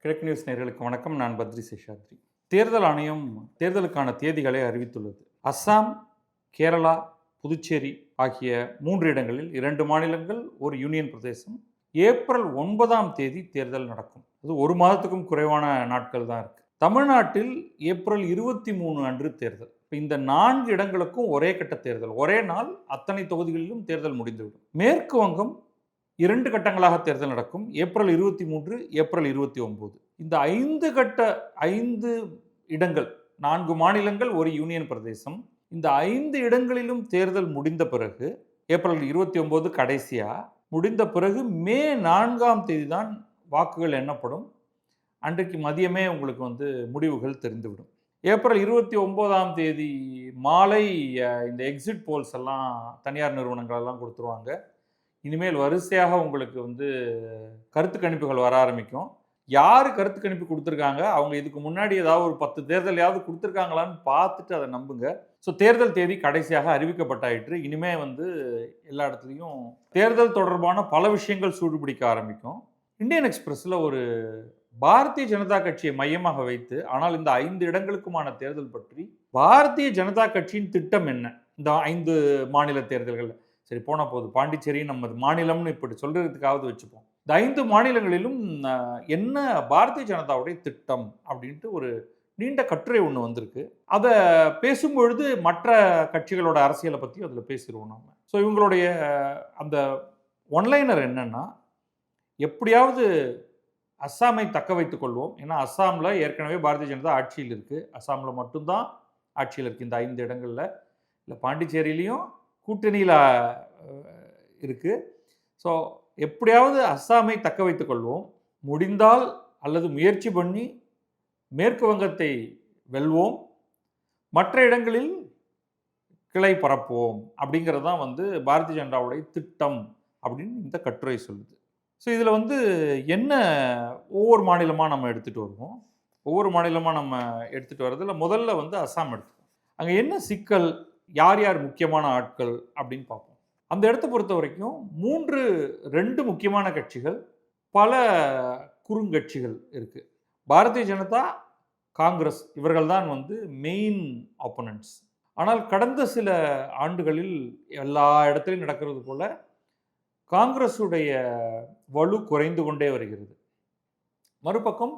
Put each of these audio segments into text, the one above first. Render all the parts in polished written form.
கிழக்கு நியூஸ் நேயர்களுக்கு வணக்கம். நான் பத்ரி சேஷாத்ரி. தேர்தல் ஆணையம் தேர்தலுக்கான தேதிகளை அறிவித்துள்ளது. அஸ்ஸாம், கேரளா, புதுச்சேரி ஆகிய 3 இடங்களில் 2 மாநிலங்கள், ஒரு யூனியன் பிரதேசம் ஏப்ரல் 9ஆம் தேதி தேர்தல் நடக்கும். அது ஒரு மாதத்துக்கும் குறைவான நாட்கள் தான் இருக்கு. தமிழ்நாட்டில் ஏப்ரல் 23 அன்று தேர்தல். இந்த 4 இடங்களுக்கும் ஒரே கட்ட தேர்தல். ஒரே நாள் அத்தனை தொகுதிகளிலும் தேர்தல் முடிந்துவிடும். மேற்கு வங்கம் 2 கட்டங்களாக தேர்தல் நடக்கும். April 23, April 29. இந்த 5 இடங்கள், 4 மாநிலங்கள், ஒரு யூனியன் பிரதேசம். இந்த 5 இடங்களிலும் தேர்தல் முடிந்த பிறகு, ஏப்ரல் 29 கடைசியா முடிந்த பிறகு மே 4ஆம் தேதி தான் வாக்குகள் எண்ணப்படும். அன்றைக்கு மதியமே உங்களுக்கு முடிவுகள் தெரிந்துவிடும். ஏப்ரல் 29ஆம் தேதி மாலை இந்த எக்ஸிட் போல்ஸ் எல்லாம் தனியார் நிறுவனங்கள் எல்லாம் கொடுத்துருவாங்க. இனிமேல் வரிசையாக உங்களுக்கு கருத்து கணிப்புகள் வர ஆரம்பிக்கும். யார் கருத்து கணிப்பு கொடுத்துருக்காங்க, அவங்க இதுக்கு முன்னாடி ஏதாவது ஒரு 10 தேர்தலையாவது கொடுத்துருக்காங்களான்னு பார்த்துட்டு அதை நம்புங்க. ஸோ தேர்தல் தேதி கடைசியாக அறிவிக்கப்பட்டாயிற்று. இனிமே எல்லா இடத்துலையும் தேர்தல் தொடர்பான பல விஷயங்கள் சூடுபிடிக்க ஆரம்பிக்கும். இந்தியன் எக்ஸ்பிரஸில் ஒரு பாரதிய ஜனதா கட்சியை மையமாக வைத்து, ஆனால் இந்த 5 இடங்களுக்குமான தேர்தல் பற்றி பாரதிய ஜனதா கட்சியின் திட்டம் என்ன, இந்த 5 மாநில தேர்தல்கள் சரி போன போது பாண்டிச்சேரி நம்ம மாநிலம்னு இப்படி சொல்றதுக்காவது வச்சுப்போம். இந்த 5 மாநிலங்களிலும் என்ன பாரதிய ஜனதாவுடைய திட்டம் அப்படின்ட்டு ஒரு நீண்ட கட்டுரை ஒன்று வந்திருக்கு. அதை பேசும்பொழுது மற்ற கட்சிகளோட அரசியலை பற்றி அதில் பேசிடுவோம் நம்ம. ஸோ இவங்களுடைய அந்த ஒன்லைனர் என்னன்னா, எப்படியாவது அஸ்ஸாமை தக்க வைத்துக் கொள்வோம். ஏன்னா அஸ்ஸாமில் ஏற்கனவே பாரதிய ஜனதா ஆட்சியில் இருக்கு. அஸ்ஸாமில் மட்டும்தான் ஆட்சியில் இருக்கு இந்த 5 இடங்கள்ல. இல்லை பாண்டிச்சேரியிலையும் கூட்டணியில் இருக்குது. ஸோ எப்படியாவது அஸ்ஸாமை தக்க வைத்துக் கொள்வோம். முடிந்தால் அல்லது முயற்சி பண்ணி மேற்கு வங்கத்தை வெல்வோம், மற்ற இடங்களில் கிளை பரப்புவோம் அப்படிங்கிறது தான் பாரதிய ஜனதாவுடைய திட்டம் அப்படின்னு இந்த கட்டுரை சொல்லுது. ஸோ இதில் என்ன ஒவ்வொரு மாநிலமாக நம்ம எடுத்துகிட்டு வருவோம். ஒவ்வொரு மாநிலமாக நம்ம எடுத்துகிட்டு வர்றதுல முதல்ல அஸ்ஸாம் எடுத்துக்கோம். அங்கே என்ன சிக்கல், யார் யார் முக்கியமான ஆட்கள் அப்படின்னு பார்ப்போம். அந்த இடத்தை பொறுத்த வரைக்கும் 2 முக்கியமான கட்சிகள், பல குறுங்கட்சிகள் இருக்கு. பாரதிய ஜனதா, காங்கிரஸ் இவர்கள் தான் மெயின் ஆப்போனன்ட்ஸ். ஆனால் கடந்த சில ஆண்டுகளில் எல்லா இடத்திலும் நடக்கிறது போல காங்கிரஸுடைய வலு குறைந்து கொண்டே வருகிறது. மறுபக்கம்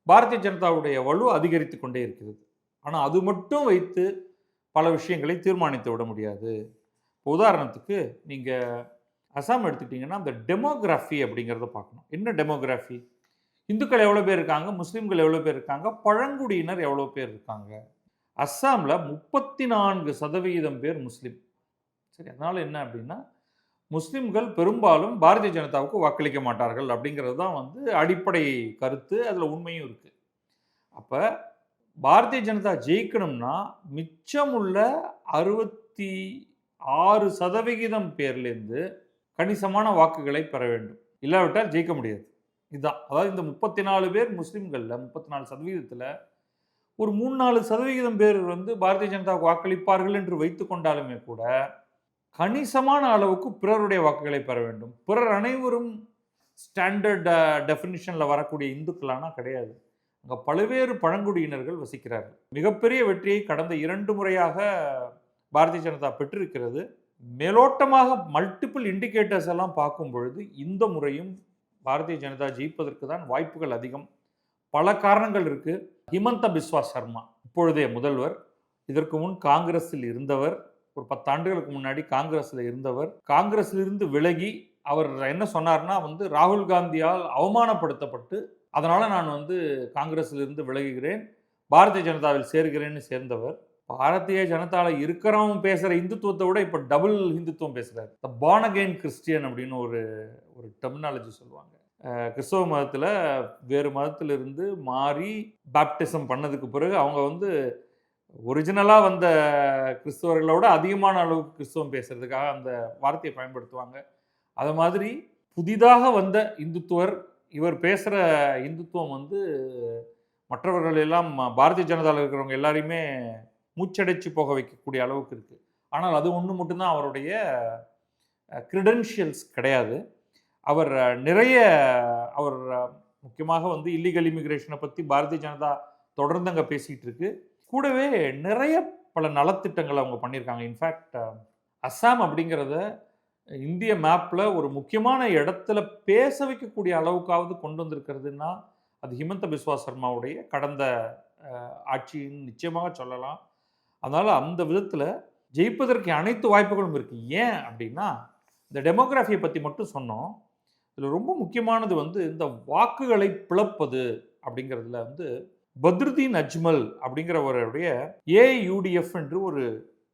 பாரதிய ஜனதாவுடைய வலு அதிகரித்து கொண்டே இருக்கிறது. ஆனால் அது மட்டும் வைத்து பல விஷயங்களை தீர்மானித்து விட முடியாது. உதாரணத்துக்கு நீங்கள் அஸ்ஸாம் எடுத்துக்கிட்டிங்கன்னா அந்த டெமோகிராஃபி அப்படிங்கிறத பார்க்கணும். என்ன டெமோகிராஃபி? இந்துக்கள் எவ்வளோ பேர் இருக்காங்க, முஸ்லீம்கள் எவ்வளோ பேர் இருக்காங்க, பழங்குடியினர் எவ்வளோ பேர் இருக்காங்க. அஸ்ஸாமில் 34% பேர் முஸ்லீம். சரி, அதனால் என்ன அப்படின்னா, முஸ்லீம்கள் பெரும்பாலும் பாரதிய ஜனதாவுக்கு வாக்களிக்க மாட்டார்கள் அப்படிங்கிறது தான் அடிப்படை கருத்து. அதில் உண்மையும் இருக்குது. அப்போ பாரதிய ஜனதா ஜெயிக்கணும்னா மிச்சமுள்ள 66% பேர்லேருந்து கணிசமான வாக்குகளை பெற வேண்டும். இல்லாவிட்டால் ஜெயிக்க முடியாது. இதுதான், அதாவது இந்த 34 பேர் முஸ்லீம்களில் 34%த்தில் ஒரு 3-4% பேர் பாரதிய ஜனதாவுக்கு வாக்களிப்பார்கள் என்று வைத்து கொண்டாலுமே கூட கணிசமான அளவுக்கு பிறருடைய வாக்குகளை பெற வேண்டும். பிறர் அனைவரும் ஸ்டாண்டர்ட் டெஃபினிஷனில் வரக்கூடிய இந்துக்களானா கிடையாது. அங்கே பல்வேறு பழங்குடியினர்கள் வசிக்கிறார்கள். மிகப்பெரிய வெற்றியை கடந்த 2 முறையாக பாரதிய ஜனதா பெற்றிருக்கிறது. மேலோட்டமாக மல்டிபிள் இண்டிகேட்டர்ஸ் எல்லாம் பார்க்கும் பொழுது இந்த முறையும் பாரதிய ஜனதா ஜெயிப்பதற்கு தான் வாய்ப்புகள் அதிகம். பல காரணங்கள் இருக்கு. ஹிமந்த பிஸ்வா சர்மா இப்பொழுதைய முதல்வர், இதற்கு முன் காங்கிரஸில் இருந்தவர், ஒரு 10 ஆண்டுகளுக்கு முன்னாடி காங்கிரஸில் இருந்தவர். காங்கிரஸிலிருந்து விலகி அவர் என்ன சொன்னார்னா, ராகுல் காந்தியால் அவமானப்படுத்தப்பட்டு அதனால நான் காங்கிரஸிலிருந்து விலகுகிறேன், பாரதிய ஜனதாவில் சேர்கிறேன்னு சேர்ந்தவர். பாரதிய ஜனதாவில் இருக்கிறவங்க பேசுகிற இந்துத்துவத்தை விட இப்போ டபுள் இந்துத்துவம் பேசுகிறார். த பார்ன் அகெயின் கிறிஸ்டியன் அப்படின்னு ஒரு டெர்மினாலஜி சொல்லுவாங்க. கிறிஸ்தவ மதத்தில் வேறு மதத்திலிருந்து மாறி பேப்டிசம் பண்ணதுக்கு பிறகு அவங்க ஒரிஜினலாக வந்த கிறிஸ்தவர்களோட அதிகமான அளவுக்கு கிறிஸ்தவம் பேசுறதுக்காக அந்த வார்த்தையை பயன்படுத்துவாங்க. அது மாதிரி புதிதாக வந்த இந்துத்துவர் இவர் பேசுகிற இந்துத்துவம் மற்றவர்கள் எல்லாம் பாரதிய ஜனதாவில் இருக்கிறவங்க எல்லாரையுமே மூச்சடைச்சு போக வைக்கக்கூடிய அளவுக்கு இருக்குது. ஆனால் அது ஒன்று மட்டும்தான் அவருடைய கிரெடென்ஷியல்ஸ் கிடையாது. அவர் முக்கியமாக வந்து இல்லீகல் இமிகிரேஷனை பற்றி பாரதிய ஜனதா தொடர்ந்து அங்கே பேசிகிட்டு இருக்கு. கூடவே நிறைய பல நலத்திட்டங்கள் அவங்க பண்ணியிருக்காங்க. இன்ஃபேக்ட் அஸ்ஸாம் அப்படிங்கிறத இந்திய மேப்பில் ஒரு முக்கியமான இடத்துல பேச வைக்கக்கூடிய அளவுக்காவது கொண்டு வந்திருக்கிறதுனா அது ஹிமந்த பிஸ்வா சர்மாவுடைய கடந்த ஆட்சின்னு நிச்சயமாக சொல்லலாம். அதனால் அந்த விதத்தில் ஜெயிப்பதற்கு அனைத்து வாய்ப்புகளும் இருக்குது. ஏன் அப்படின்னா இந்த டெமோகிராஃபியை பற்றி மட்டும் சொன்னோம். இதில் ரொம்ப முக்கியமானது வந்து இந்த வாக்குகளை பிளப்பது அப்படிங்கிறதுல வந்து பத்ருதீன் அஜ்மல் அப்படிங்கிறவருடைய ஏயுடிஎஃப் என்று ஒரு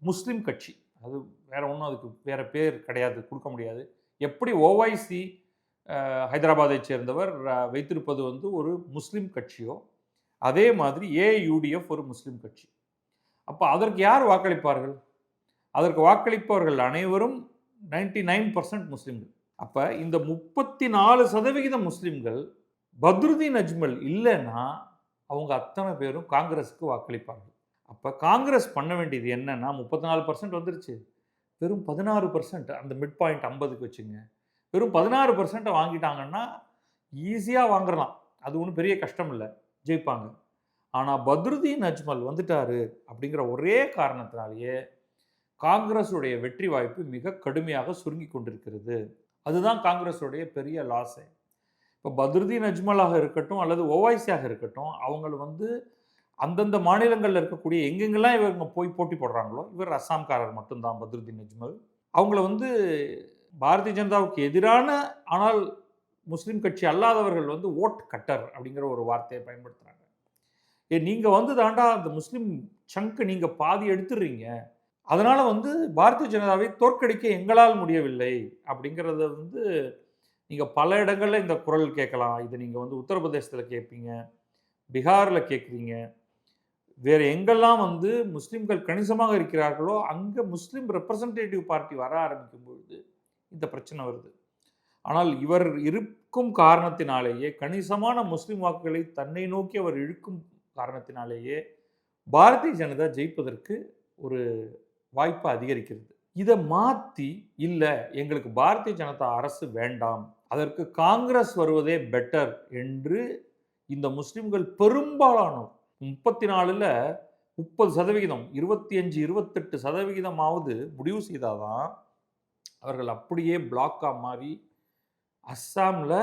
முஸ்லீம் கட்சி, அது வேற ஒன்றும் அதுக்கு வேற பேர் கிடையாது, கொடுக்க முடியாது. எப்படி ஓவைசி ஹைதராபாத்தை சேர்ந்தவர் வைத்திருப்பது வந்து ஒரு முஸ்லீம் கட்சியோ அதே மாதிரி ஏயுடிஎஃப் ஒரு முஸ்லீம் கட்சி. அப்போ அதற்கு யார் வாக்களிப்பார்கள்? அதற்கு வாக்களிப்பவர்கள் அனைவரும் 99% முஸ்லீம்கள். அப்போ இந்த 34% முஸ்லீம்கள் பத்ருதீன் அஜ்மல் இல்லைன்னா அவங்க அத்தனை பேரும் காங்கிரஸுக்கு வாக்களிப்பார்கள். அப்போ காங்கிரஸ் பண்ண வேண்டியது என்னன்னா 34% வந்துருச்சு, வெறும் 16%, அந்த மிட் பாயிண்ட் 50க்கு வச்சுங்க, வெறும் 16% வாங்கிட்டாங்கன்னா ஈஸியாக வாங்குறலாம், அது ஒன்றும் பெரிய கஷ்டம் இல்லை, ஜெயிப்பாங்க. ஆனால் பத்ருதீன் அஜ்மல் வந்துட்டாரு அப்படிங்கிற ஒரே காரணத்தினாலேயே காங்கிரஸுடைய வெற்றி வாய்ப்பு மிக கடுமையாக சுருங்கி கொண்டிருக்கிறது. அதுதான் காங்கிரஸுடைய பெரிய லாஸே. இப்போ பத்ருதீன் அஜ்மலாக இருக்கட்டும் அல்லது ஓவைசியாக இருக்கட்டும், அவங்கள வந்து அந்தந்த மாநிலங்களில் இருக்கக்கூடிய எங்கெங்கெல்லாம் இவங்க போய் போட்டி போடுறாங்களோ, இவர் அஸ்ஸாம்காரர் மட்டும்தான் பத்ருதீன் அஜ்மல். அவங்கள வந்து பாரதிய ஜனதாவுக்கு எதிரான ஆனால் முஸ்லீம் கட்சி அல்லாதவர்கள் வந்து ஓட் கட்டர் அப்படிங்கிற ஒரு வார்த்தையை பயன்படுத்துகிறாங்க. நீங்கள் வந்து தாண்டா அந்த முஸ்லீம் சங்கு நீங்கள் பாதி எடுத்துடுறீங்க, அதனால் வந்து பாரதிய ஜனதாவை தோற்கடிக்க எங்களால் முடியவில்லை அப்படிங்கிறத வந்து நீங்கள் பல இடங்களில் இந்த குரல் கேட்கலாம். இதை நீங்கள் வந்து உத்தரப்பிரதேசத்தில் கேட்பீங்க, பீகாரில் கேட்குறீங்க, வேறு எங்கெல்லாம் வந்து முஸ்லீம்கள் கணிசமாக இருக்கிறார்களோ அங்கே முஸ்லீம் ரெப்ரசன்டேட்டிவ் பார்ட்டி வர ஆரம்பிக்கும் பொழுது இந்த பிரச்சனை வருது. ஆனால் இவர் இருக்கும் காரணத்தினாலேயே, கணிசமான முஸ்லீம் வாக்குகளை தன்னை நோக்கி அவர் இழுக்கும் காரணத்தினாலேயே பாரதிய ஜனதா ஜெயிப்பதற்கு ஒரு வாய்ப்பு அதிகரிக்கிறது. இதை மாற்றி இல்லை எங்களுக்கு பாரதிய ஜனதா அரசு வேண்டாம், அதற்கு காங்கிரஸ் வருவதே பெட்டர் என்று இந்த முஸ்லிம்கள் பெரும்பாலானோர் 34ல் 30%, 25-28% முடிவு செய்தாதான் அவர்கள் அப்படியே பிளாக்காக மாறி அஸ்ஸாமில்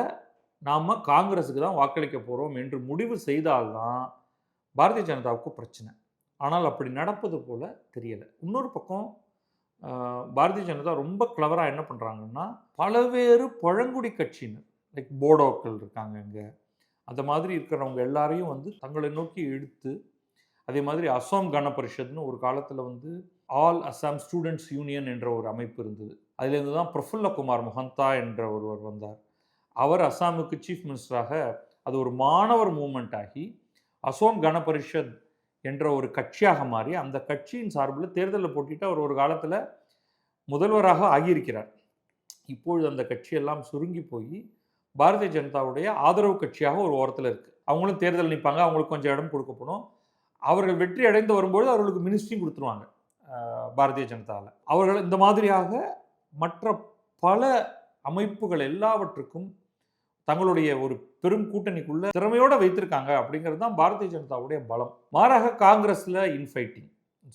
நாம் காங்கிரஸுக்கு தான் வாக்களிக்க போகிறோம் என்று முடிவு செய்தால்தான் பாரதிய ஜனதாவுக்கு பிரச்சனை. ஆனால் அப்படி நடப்பது போல் தெரியலை. இன்னொரு பக்கம் பாரதிய ஜனதா ரொம்ப கிளவராக என்ன பண்ணுறாங்கன்னா, பலவேறு பழங்குடி கட்சியினர் லைக் போடோக்கள் இருக்காங்க இங்கே, அந்த மாதிரி இருக்கிறவங்க எல்லாரையும் வந்து தங்களை நோக்கி இழுத்து, அதே மாதிரி அஸ்ஸாம் கன பரிஷத்னு ஒரு காலத்தில் வந்து ஆல் அஸ்ஸாம் ஸ்டூடெண்ட்ஸ் யூனியன் என்ற ஒரு அமைப்பு இருந்தது. அதிலேருந்து தான் பிரஃபுல்ல குமார் மொஹந்தா என்ற ஒருவர் வந்தார். அவர் அஸ்ஸாமுக்கு சீஃப் மினிஸ்டராக அது ஒரு மாணவர் மூவ்மெண்ட் ஆகி அஸ்ஸாம் கன பரிஷத் என்ற ஒரு கட்சியாக மாறி அந்த கட்சியின் சார்பில் தேர்தலில் போட்டிட்டு அவர் ஒரு காலத்தில் முதல்வராக ஆகியிருக்கிறார். இப்பொழுது அந்த கட்சியெல்லாம் சுருங்கி போய் பாரதிய ஜனதாவுடைய ஆதரவு கட்சியாக ஒரு ஓரத்தில் இருக்குது. அவங்களும் தேர்தல் நிற்பாங்க, அவங்களுக்கு கொஞ்சம் இடம் கொடுக்கப்படும். அவர்கள் வெற்றி அடைந்து வரும்போது அவர்களுக்கு மினிஸ்ட்ரியும் கொடுத்துருவாங்க பாரதிய ஜனதாவில். அவர்கள் இந்த மாதிரியாக மற்ற பல அமைப்புகள் எல்லாவற்றுக்கும் தங்களுடைய ஒரு பெரும் கூட்டணிக்குள்ள திறமையோடு வைத்திருக்காங்க. அப்படிங்கிறது தான் பாரதிய ஜனதாவுடைய பலம். மாறாக காங்கிரஸில் இன்ஃபைட்டிங்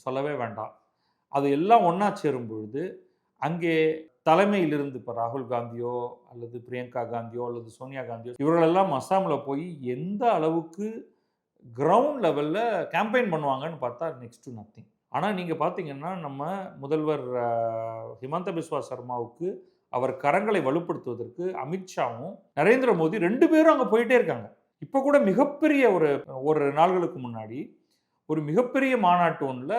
சொல்லவே வேண்டாம். அது எல்லாம் ஒன்றா சேரும் பொழுது அங்கே தலைமையிலிருந்து இப்போ ராகுல் காந்தியோ அல்லது பிரியங்கா காந்தியோ அல்லது சோனியா காந்தியோ இவர்களெல்லாம் அஸ்ஸாமில் போய் எந்த அளவுக்கு கிரவுண்ட் லெவலில் கேம்பெயின் பண்ணுவாங்கன்னு பார்த்தா நெக்ஸ்ட் டு நத்திங். ஆனால் நீங்கள் பார்த்தீங்கன்னா நம்ம முதல்வர் ஹிமந்த பிஸ்வா சர்மாவுக்கு அவர் கரங்களை வலுப்படுத்துவதற்கு அமித்ஷாவும் நரேந்திர மோடி 2 பேரும் அங்கே போயிட்டே இருக்காங்க. இப்போ கூட மிகப்பெரிய ஒரு நாள்களுக்கு முன்னாடி ஒரு மிகப்பெரிய மாநாட்டு ஒன்றில்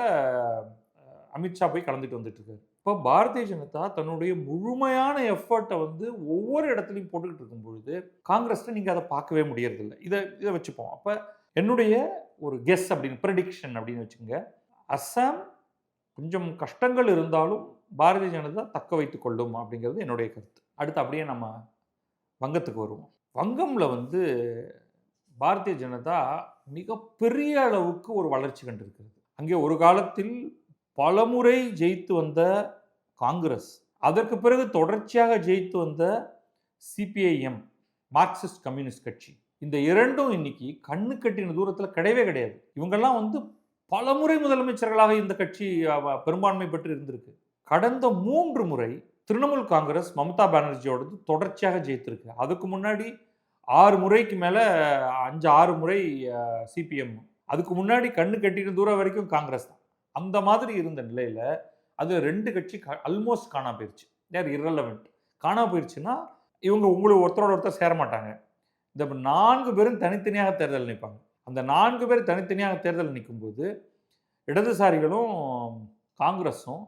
அமித்ஷா போய் கலந்துட்டு வந்துட்டு இருக்காரு. இப்போ பாரதிய ஜனதா தன்னுடைய முழுமையான எஃபர்ட்டை வந்து ஒவ்வொரு இடத்துலையும் போட்டுக்கிட்டு இருக்கும் பொழுது காங்கிரஸில் நீங்கள் அதை பார்க்கவே முடியறதில்லை. இதை வச்சுப்போம். அப்போ என்னுடைய ஒரு கெஸ் அப்படின்னு ப்ரெடிக்ஷன் அப்படின்னு வச்சுக்கோங்க, அஸ்ஸாம் கொஞ்சம் கஷ்டங்கள் இருந்தாலும் பாரதிய ஜனதா தக்க வைத்து கொள்ளும் அப்படிங்கிறது என்னுடைய கருத்து. அடுத்து அப்படியே நம்ம வங்கத்துக்கு வருவோம். வங்கமில் வந்து பாரதிய ஜனதா மிகப்பெரிய அளவுக்கு ஒரு வளர்ச்சி கண்டிருக்கிறது. அங்கே ஒரு காலத்தில் பலமுறை ஜெயித்து வந்த காங்கிரஸ், அதற்கு பிறகு தொடர்ச்சியாக ஜெயித்து வந்த சிபிஐஎம் மார்க்சிஸ்ட் கம்யூனிஸ்ட் கட்சி, இந்த இரண்டும் இன்னைக்கு கண்ணு கட்டின தூரத்தில் கிடையவே கிடையாது. இவங்கெல்லாம் வந்து பலமுறை முதலமைச்சர்களாக இந்த கட்சி பெரும்பான்மை பெற்று இருந்திருக்கு. கடந்த 3 முறை திரிணாமுல் காங்கிரஸ் மம்தா பானர்ஜியோடது தொடர்ச்சியாக ஜெயித்திருக்கு. அதுக்கு முன்னாடி 6 முறைக்கு மேல 5, 6 முறை சிபிஎம். அதுக்கு முன்னாடி கண்ணு கட்டின தூரம் வரைக்கும் காங்கிரஸ் தான். அந்த மாதிரி இருந்த நிலையில அது 2 கட்சி ஆல்மோஸ்ட் காணாம போயிருச்சு. தேர் இரலவென்ட். காணாம போயிருச்சுன்னா இவங்க உங்களுக்கு ஒருத்தரோட ஒருத்தர் சேர மாட்டாங்க. இந்த 4 பேரும் தனித்தனியாக தேர்தல் நிற்பாங்க. அந்த 4 பேர் தனித்தனியாக தேர்தல் நிற்கும்போது இடதுசாரிகளும் காங்கிரஸும்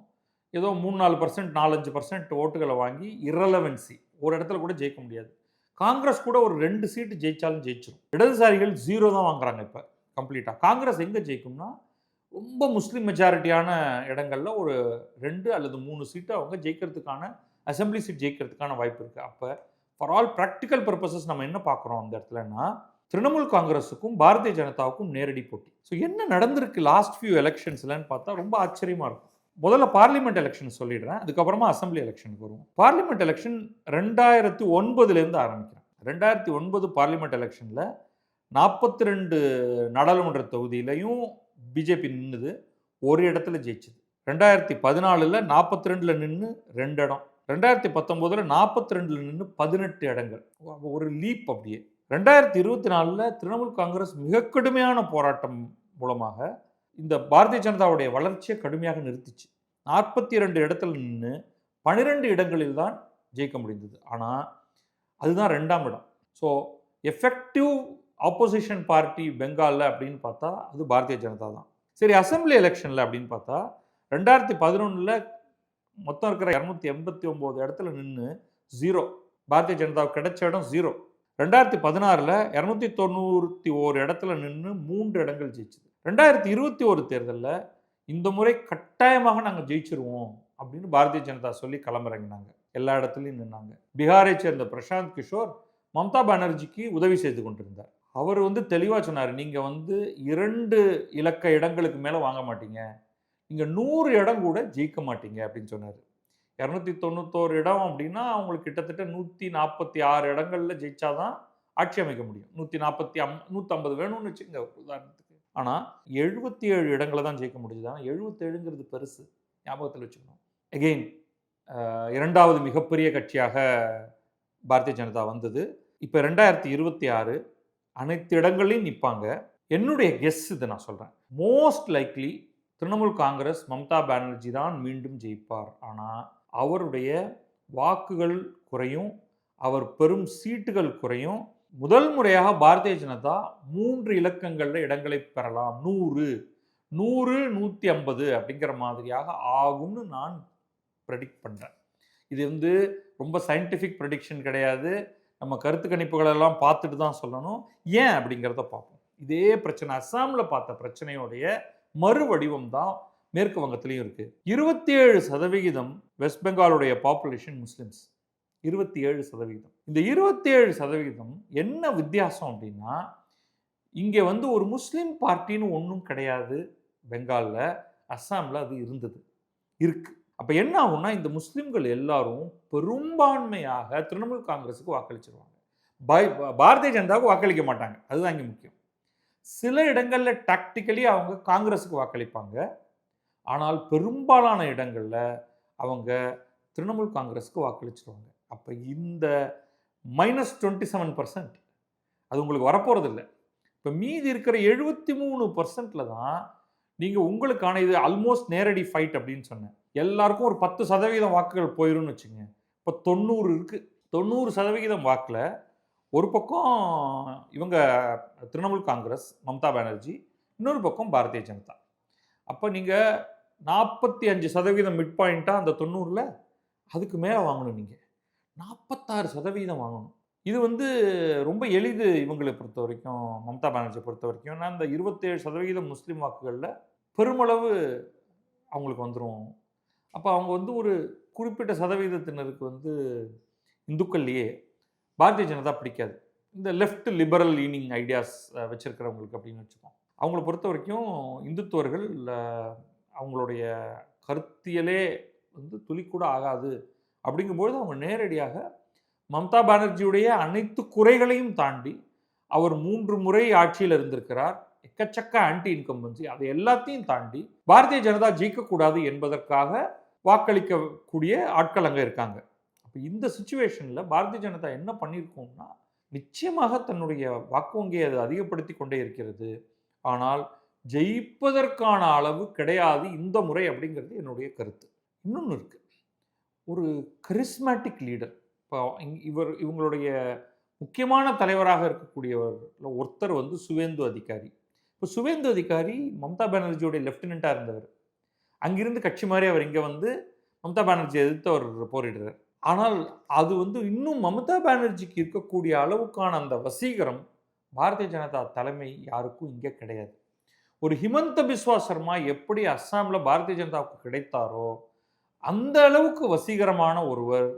ஏதோ 3-4%, 4-5% ஓட்டுகளை வாங்கி இரலவென்சி ஒரு இடத்துல கூட ஜெயிக்க முடியாது. காங்கிரஸ் கூட ஒரு 2 சீட்டு ஜெயிச்சாலும் ஜெயிச்சிடும். இடதுசாரிகள் 0 தான் வாங்குறாங்க இப்போ கம்ப்ளீட்டாக. காங்கிரஸ் எங்கே ஜெயிக்கும்னா ரொம்ப முஸ்லீம் மெஜாரிட்டியான இடங்களில் ஒரு 2 அல்லது 3 சீட்டு அவங்க ஜெயிக்கிறதுக்கான அசம்பிளி சீட் ஜெயிக்கிறதுக்கான வாய்ப்பு இருக்குது. அப்போ ஃபார் ஆல் ப்ராக்டிக்கல் பர்பஸஸ் நம்ம என்ன பார்க்குறோம் அந்த இடத்துலன்னா திரிணாமுல் காங்கிரஸுக்கும் பாரதிய ஜனதாவுக்கும் நேரடி போட்டி. ஸோ என்ன நடந்திருக்கு லாஸ்ட் ஃபியூ எலெக்ஷன்ஸ்லன்னு பார்த்தா ரொம்ப ஆச்சரியமாக இருக்கும். முதல்ல பார்லிமெண்ட் எலெக்ஷன் சொல்லிடுறேன், அதுக்கப்புறமா அசம்பிளி எலெக்ஷனுக்கு வருவோம். பார்லிமெண்ட் எலெக்ஷன் 2009 ஆரம்பிக்கிறேன். 2009 பார்லிமெண்ட் எலெக்ஷனில் 42 நாடாளுமன்ற தொகுதியிலையும் பிஜேபி நின்றுது, ஒரு இடத்துல ஜெயிச்சது. 2014 42 நின்று 2 இடம், 2019 42 நின்று 18 இடங்கள், ஒரு லீப். அப்படியே 2024 திரிணாமுல் காங்கிரஸ் மிக கடுமையான போராட்டம் மூலமாக இந்த பாரதிய ஜனதாவுடைய வளர்ச்சியை கடுமையாக நிறுத்திச்சு. 42 இடத்துல நின்று 12 இடங்களில் தான் ஜெயிக்க முடிந்தது. ஆனால் அதுதான் 2ஆம் இடம். ஸோ எஃபெக்டிவ் ஆப்போசிஷன் பார்ட்டி பெங்காலில் அப்படின்னு பார்த்தா அது பாரதிய ஜனதா தான். சரி, அசம்பிளி எலெக்ஷனில் அப்படின்னு பார்த்தா 2011 மொத்தம் இருக்கிற 289 இடத்துல நின்று 0, பாரதிய ஜனதாவுக்கு கிடைச்ச இடம் 0. 2016 291 இடத்துல நின்று 3 இடங்கள் ஜெயிச்சது. 2021 தேர்தலில் இந்த முறை கட்டாயமாக நாங்கள் ஜெயிச்சிருவோம் அப்படின்னு பாரதிய ஜனதா சொல்லி களமிறங்கினாங்க. எல்லா இடத்துலையும் நின்னாங்க. பீகாரை சேர்ந்த பிரசாந்த் கிஷோர் மம்தா பானர்ஜிக்கு உதவி செய்து கொண்டிருந்தார். அவர் வந்து தெளிவாக சொன்னார், நீங்கள் வந்து 2 இலக்க இடங்களுக்கு மேலே வாங்க மாட்டீங்க, நீங்கள் 100 இடம் கூட ஜெயிக்க மாட்டீங்க அப்படின்னு சொன்னார். 291 இடம் அப்படின்னா அவங்களுக்கு கிட்டத்தட்ட 146 இடங்களில் ஜெயிச்சாதான் ஆட்சி அமைக்க முடியும். 150 வேணும்னு வச்சுங்க உதாரணத்துக்கு. ஆனால் 77 இடங்களை தான் ஜெயிக்க முடியுது. ஆனால் 77ங்கிறது பெருசு, ஞாபகத்தில் வச்சுக்கணும். எகெயின் 2வது மிகப்பெரிய கட்சியாக பாரதிய ஜனதா வந்தது. இப்போ 2026 அனைத்து இடங்களையும் நிற்பாங்க. என்னுடைய கெஸ் இது, நான் சொல்கிறேன், மோஸ்ட் லைக்லி திரிணாமுல் காங்கிரஸ் மம்தா பானர்ஜி தான் மீண்டும் ஜெயிப்பார். ஆனால் அவருடைய வாக்குகள் குறையும், அவர் பெரும் சீட்டுகள் குறையும். முதல் முறையாக பாரதிய ஜனதா 3 இலக்கங்களில் இடங்களை பெறலாம். 100, 150 அப்படிங்கிற மாதிரியாக ஆகும்னு நான் ப்ரெடிக்ட் பண்ணுறேன். இது வந்து ரொம்ப சயின்டிஃபிக் ப்ரெடிக்ஷன் கிடையாது. நம்ம கருத்து கணிப்புகளெல்லாம் பார்த்துட்டு தான் சொல்லணும். ஏன் அப்படிங்கிறத பார்ப்போம். இதே பிரச்சனை அஸ்ஸாமில் பார்த்த பிரச்சனையோடைய மறு வடிவம் தான் மேற்கு வங்கத்திலையும் இருக்குது. 27% வெஸ்ட் பெங்காலுடைய பாப்புலேஷன் முஸ்லிம்ஸ், 27%. இந்த 27% என்ன வித்தியாசம் அப்படின்னா, இங்கே வந்து ஒரு முஸ்லீம் பார்ட்டின்னு ஒன்றும் கிடையாது பெங்காலில். அஸ்ஸாமில் அது இருக்கு. அப்போ என்ன ஆகும்னா, இந்த முஸ்லீம்கள் எல்லாரும் பெரும்பான்மையாக திரிணாமுல் காங்கிரஸுக்கு வாக்களிச்சிருவாங்க, பாரதிய ஜனதாவுக்கு வாக்களிக்க மாட்டாங்க. அதுதான் இங்கே முக்கியம். சில இடங்களில் டாக்டிக்கலி அவங்க காங்கிரஸுக்கு வாக்களிப்பாங்க, ஆனால் பெரும்பாலான இடங்களில் அவங்க திரிணாமுல் காங்கிரஸுக்கு வாக்களிச்சிருவாங்க. அப்போ இந்த -27% அது உங்களுக்கு வரப்போகிறது இல்லை. இப்போ மீதி இருக்கிற 73% தான் நீங்கள் உங்களுக்கான, இது ஆல்மோஸ்ட் நேரடி ஃபைட் அப்படின்னு சொன்னேன். எல்லாருக்கும் ஒரு 10% வாக்குகள் போயிரும்னு வச்சுங்க. இப்போ 90 இருக்குது. 90% வாக்கில் ஒரு பக்கம் இவங்க திரிணாமுல் காங்கிரஸ் மம்தா பானர்ஜி, இன்னொரு பக்கம் பாரதிய ஜனதா. அப்போ நீங்கள் 45% மிட் பாயிண்ட்டாக அந்த 90ல் அதுக்கு மேலே வாங்கணும். நீங்கள் 46% வாங்கணும். இது வந்து ரொம்ப எளிது இவங்களை பொறுத்த வரைக்கும், மம்தா பானர்ஜியை பொறுத்த வரைக்கும். ஏன்னா இந்த 27% முஸ்லீம் வாக்குகளில் பெருமளவு அவங்களுக்கு வந்துடும். அப்போ அவங்க வந்து ஒரு குறிப்பிட்ட சதவீதத்தினருக்கு வந்து இந்துக்கள்லேயே பாரதிய ஜனதா பிடிக்காது. இந்த லெஃப்ட் லிபரல் லீனிங் ஐடியாஸ் வச்சுருக்கிறவங்களுக்கு அப்படின்னு வச்சுக்கோம். அவங்கள பொறுத்த வரைக்கும் இந்துத்துவர்கள் அவங்களுடைய கருத்தியலே வந்து துளிக்கூட ஆகாது. அப்படிங்கும்போது அவங்க நேரடியாக மம்தா பானர்ஜியுடைய அனைத்து குறைகளையும் தாண்டி அவர் 3 முறை ஆட்சியில் இருந்திருக்கிறார். எக்கச்சக்க ஆன்டி இன்கம்பன்சி. அதை எல்லாத்தையும் தாண்டி பாரதிய ஜனதா ஜெயிக்கக்கூடாது என்பதற்காக வாக்களிக்கக்கூடிய ஆட்கள் அங்கே இருக்காங்க. அப்போ இந்த சிச்சுவேஷனில் பாரதிய ஜனதா என்ன பண்ணியிருக்கோம்னா, நிச்சயமாக தன்னுடைய வாக்கு வங்கியை அது அதிகப்படுத்தி கொண்டே இருக்கிறது. ஆனால் ஜெயிப்பதற்கான அளவு கிடையாது இந்த முறை அப்படிங்கிறது என்னுடைய கருத்து. இன்னொன்று இருக்கு. ஒரு கரிஸ்மேட்டிக் லீடர். இப்போ இவங்களுடைய முக்கியமான தலைவராக இருக்கக்கூடியவர் ஒருத்தர் வந்து சுவேந்து அதிகாரி. இப்போ சுவேந்து அதிகாரி மம்தா பானர்ஜியோடைய லெப்டினண்ட்டாக இருந்தவர். அங்கிருந்து கட்சி மாதிரி அவர் இங்கே வந்து மம்தா பானர்ஜியை எதிர்த்து அவர் போரிடுறார். ஆனால் அது வந்து இன்னும் மம்தா பானர்ஜிக்கு இருக்கக்கூடிய அளவுக்கான அந்த வசீகரம் பாரதிய ஜனதா தலைமை யாருக்கும் இங்கே கிடையாது. ஒரு ஹிமந்த பிஸ்வா சர்மா எப்படி அஸ்ஸாமில் பாரதிய ஜனதாவுக்கு கிடைத்தாரோ அந்த அளவுக்கு வசீகரமான ஒருவர்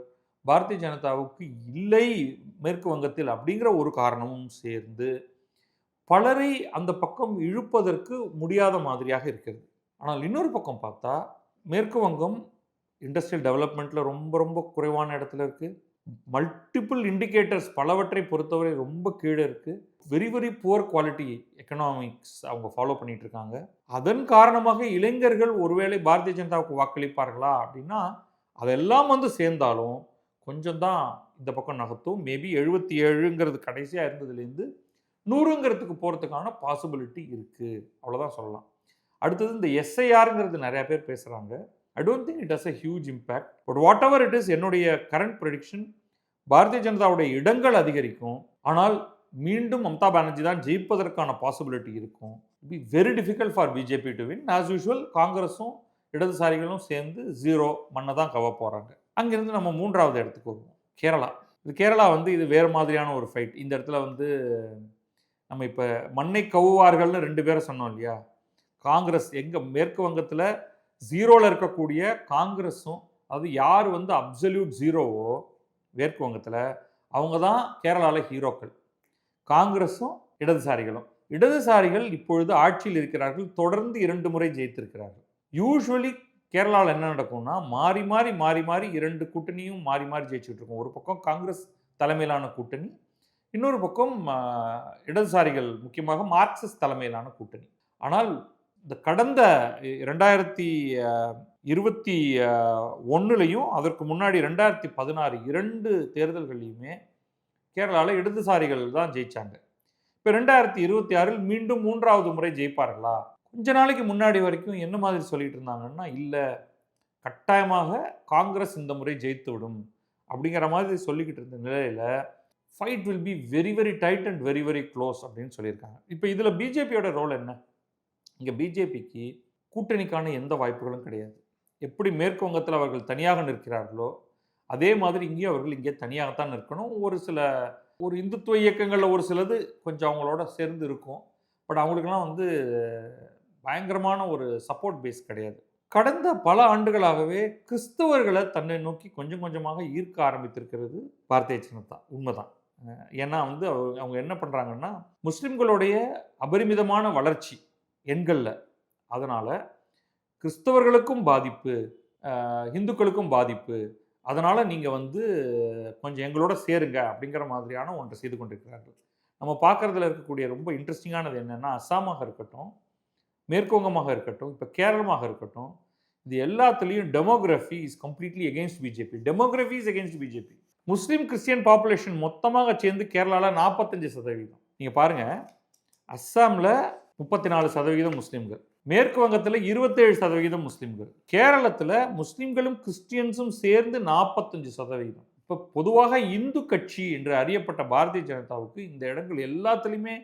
பாரதிய ஜனதாவுக்கு இல்லை மேற்கு வங்கத்தில் அப்படிங்கிற ஒரு காரணமும் சேர்ந்து பலரை அந்த பக்கம் இழுப்பதற்கு முடியாத மாதிரியாக இருக்கிறது. ஆனால் இன்னொரு பக்கம் பார்த்தா மேற்கு வங்கம் இண்டஸ்ட்ரியல் டெவலப்மெண்ட்டில் ரொம்ப ரொம்ப குறைவான இடத்துல இருக்குது. மல்டிபிள் இண்டிகேட்டர்ஸ் பலவற்றை பொறுத்தவரை ரொம்ப கீழே இருக்குது. Very very poor quality economics அவங்க ஃபாலோ பண்ணிட்டு இருக்காங்க. அதன் காரணமாக இளைஞர்கள் ஒருவேளை பாரதிய ஜனதாவுக்கு வாக்களிப்பார்களா அப்படின்னா அதெல்லாம் வந்து சேர்ந்தாலும் கொஞ்சம் தான் இந்த பக்கம் நகர்த்தும். மேபி 77ங்கிறது கடைசியாக இருந்ததுலேருந்து 100ங்கிறதுக்கு போகிறதுக்கான பாசிபிலிட்டி இருக்குது. அவ்வளோதான் சொல்லலாம். அடுத்தது இந்த எஸ்ஐஆருங்கிறது நிறையா பேர் பேசுகிறாங்க. I don't think it has a huge impact. But whatever it is, என்னுடைய கரண்ட் ப்ரெடிக்ஷன் பாரதிய ஜனதாவுடைய இடங்கள் அதிகரிக்கும். ஆனால் மீண்டும் மம்தா பானர்ஜி தான் ஜெயிப்பதற்கான பாசிபிலிட்டி இருக்கும். Be very difficult for BJP to win. As usual காங்கிரஸும் இடதுசாரிகளும் சேர்ந்து 0 மண்ணை தான் கவ போகிறாங்க. அங்கிருந்து நம்ம 3வது இடத்துக்கு வருவோம். கேரளா. கேரளா வந்து இது வேறு மாதிரியான ஒரு ஃபைட். இந்த இடத்துல வந்து நம்ம இப்போ மண்ணை கவுவார்கள்னு 2 பேரை சொன்னோம் இல்லையா. காங்கிரஸ் மேற்கு வங்கத்தில் 0ல் இருக்கக்கூடிய காங்கிரஸும், அது யார் வந்து அப்சல்யூட் 0வோ மேற்கு வங்கத்தில் அவங்க தான் கேரளாவில் ஹீரோக்கள். காங்கிரஸும் இடதுசாரிகளும். இடதுசாரிகள் இப்பொழுது ஆட்சியில் இருக்கிறார்கள். தொடர்ந்து 2 முறை ஜெயித்திருக்கிறார்கள். யூஸ்வலி கேரளாவில் என்ன நடக்கும்னா மாறி மாறி 2 கூட்டணியும் மாறி மாறி ஜெயிச்சுட்டு இருக்கும். ஒரு பக்கம் காங்கிரஸ் தலைமையிலான கூட்டணி, இன்னொரு பக்கம் இடதுசாரிகள் முக்கியமாக மார்க்சிஸ்ட் தலைமையிலான கூட்டணி. ஆனால் இந்த கடந்த 2021லையும் அதற்கு முன்னாடி 2016 2 தேர்தல்கள்லையுமே கேரளாவில் இடதுசாரிகள் தான் ஜெயிச்சாங்க. இப்போ 2026ல் மீண்டும் 3வது முறை ஜெயிப்பார்களா? கொஞ்ச நாளைக்கு முன்னாடி வரைக்கும் என்ன மாதிரி சொல்லிட்டு இருந்தாங்கன்னா, இல்லை கட்டாயமாக காங்கிரஸ் இந்த முறை ஜெயித்து விடும் அப்படிங்கிற மாதிரி சொல்லிக்கிட்டு இருந்த நிலையில் fight will be very very tight and very very close அப்படின்னு சொல்லியிருக்காங்க. இப்போ இதில் பிஜேபியோட ரோல் என்ன? இங்கே பிஜேபிக்கு கூட்டணிக்கான எந்த வாய்ப்புகளும் கிடையாது. எப்படி மேற்கு வங்கத்தில் அவர்கள் தனியாக நிற்கிறார்களோ அதே மாதிரி இங்கேயும் அவர்கள் இங்கே தனியாகத்தான் நிற்கணும். ஒரு இந்துத்துவ இயக்கங்களில் ஒரு சிலது கொஞ்சம் அவங்களோட சேர்ந்து இருக்கும். பட் அவங்களுக்கெல்லாம் வந்து பயங்கரமான ஒரு சப்போர்ட் பேஸ் கிடையாது. கடந்த பல ஆண்டுகளாகவே கிறிஸ்தவர்களை தன்னை நோக்கி கொஞ்சம் கொஞ்சமாக ஈர்க்க ஆரம்பித்திருக்கிறது பாரதிய ஜனதா. உண்மைதான். ஏன்னா வந்து அவங்க என்ன பண்ணுறாங்கன்னா, முஸ்லிம்களுடைய அபரிமிதமான வளர்ச்சி எண்களில், அதனால் கிறிஸ்தவர்களுக்கும் பாதிப்பு, இந்துக்களுக்கும் பாதிப்பு, அதனால் நீங்கள் வந்து கொஞ்சம் எங்களோட சேருங்க அப்படிங்கிற மாதிரியான ஒன்றை செய்து கொண்டிருக்கிறார்கள். நம்ம பார்க்குறதுல இருக்கக்கூடிய ரொம்ப இன்ட்ரெஸ்டிங்கானது என்னென்னா, அஸ்ஸாமாக இருக்கட்டும், மேற்கு வங்கமாக இருக்கட்டும், இப்போ கேரளமாக இருக்கட்டும், இது எல்லாத்துலேயும் demography is completely against BJP. Demography is against BJP. Muslim Christian population மொத்தமாக சேர்ந்து கேரளாவில் 45%. நீங்கள் பாருங்கள், அஸ்ஸாமில் 34% முஸ்லீம்கள், மேற்கு வங்கத்தில் 27% முஸ்லீம்கள், கேரளத்தில் முஸ்லீம்களும் கிறிஸ்டியன்ஸும் சேர்ந்து 45%. இப்போ பொதுவாக இந்து கட்சி என்று அறியப்பட்ட பாரதிய ஜனதாவுக்கு இந்த இடங்கள் எல்லாத்துலேயுமே